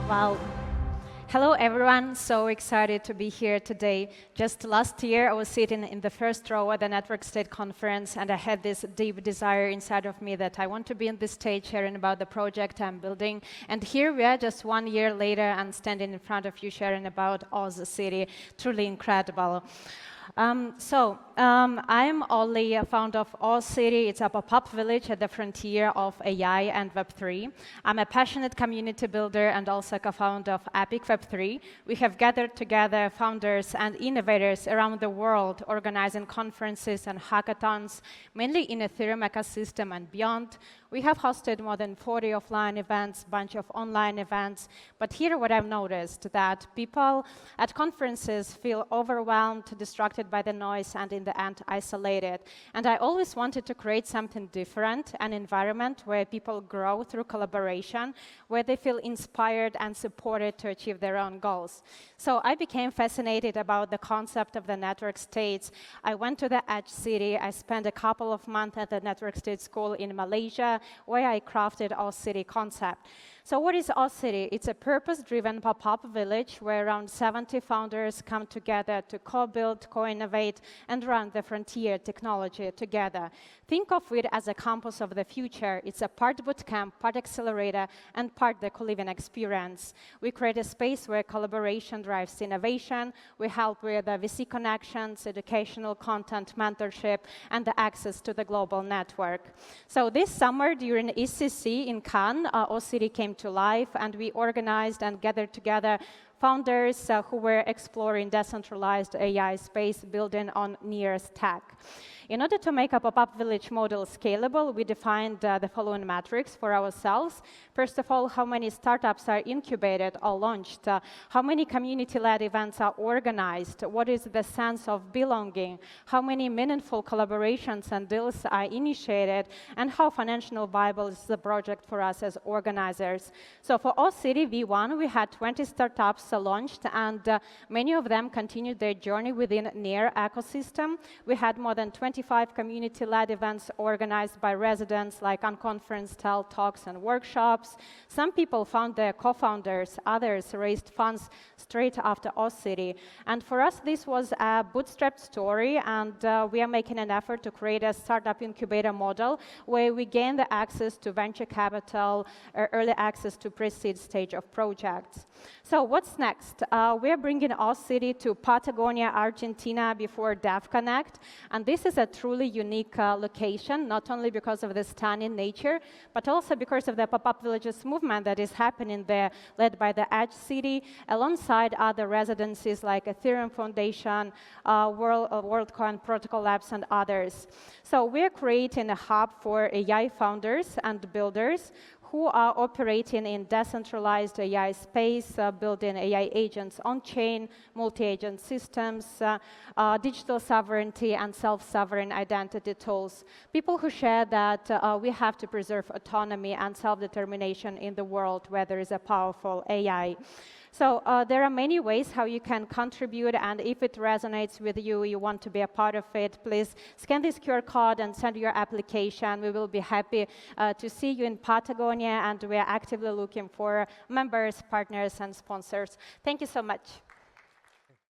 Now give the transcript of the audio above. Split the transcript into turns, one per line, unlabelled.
Wow. Hello, everyone. So excited to be here today. Just last year, I was sitting in the first row at the Network State Conference, and I had this deep desire inside of me that I want to be on this stage sharing about the project I'm building. And here we are, just 1 year later, and standing in front of you sharing about Oz City. Truly incredible. I'm Ollie, a founder of Oz City. It's a pop-up village at the frontier of AI and Web3. I'm a passionate community builder and also co-founder of Epic Web3. We have gathered together founders and innovators around the world, organizing conferences and hackathons, mainly in Ethereum ecosystem and beyond. We have hosted more than 40 offline events, bunch of online events. But here what I've noticed, that people at conferences feel overwhelmed, distracted by the noise, and in the end, isolated. And I always wanted to create something different, an environment where people grow through collaboration, where they feel inspired and supported to achieve their own goals. So I became fascinated about the concept of the network states. I went to the Edge City. I spent a couple of months at the Network State School in Malaysia, where I crafted Oz City concept. So what is Oz City? It's a purpose-driven pop-up village where around 70 founders come together to co-build, co-innovate, and run the frontier technology together. Think of it as a campus of the future. It's a part bootcamp, part accelerator, and part the co-living experience. We create a space where collaboration drives innovation. We help with the VC connections, educational content, mentorship, and the access to the global network. So this summer during ECC in Cannes, Oz City came to life, and we organized and gathered together founders who were exploring decentralized AI space building on nearest tech. In order to make a pop-up village model scalable, we defined the following metrics for ourselves. First of all, how many startups are incubated or launched? How many community-led events are organized? What is the sense of belonging? How many meaningful collaborations and deals are initiated? And how financially viable is the project for us as organizers? So for Oz City V1, we had 20 startups launched, and many of them continued their journey within NEAR ecosystem. We had more than 25 community-led events organized by residents, like unconference, talks, and workshops. Some people found their co-founders, others raised funds straight after Oz City. And for us, this was a bootstrapped story, and we are making an effort to create a startup incubator model where we gain the access to venture capital, early access to pre-seed stage of projects. So what's next? We are bringing Oz City to Patagonia, Argentina before DevConnect, and this is a truly unique location, not only because of the stunning nature, but also because of the pop-up villages movement that is happening there, led by the Edge City, alongside other residencies like Ethereum Foundation, WorldCoin, Protocol Labs, and others. So we're creating a hub for AI founders and builders who are operating in decentralized AI space, building AI agents on-chain, multi-agent systems, digital sovereignty, and self-sovereign identity tools. People who share that we have to preserve autonomy and self-determination in the world where there is a powerful AI. So there are many ways how you can contribute, and if it resonates with you, you want to be a part of it, please scan this QR code and send your application. We will be happy to see you in Patagonia, and we are actively looking for members, partners, and sponsors. Thank you so much.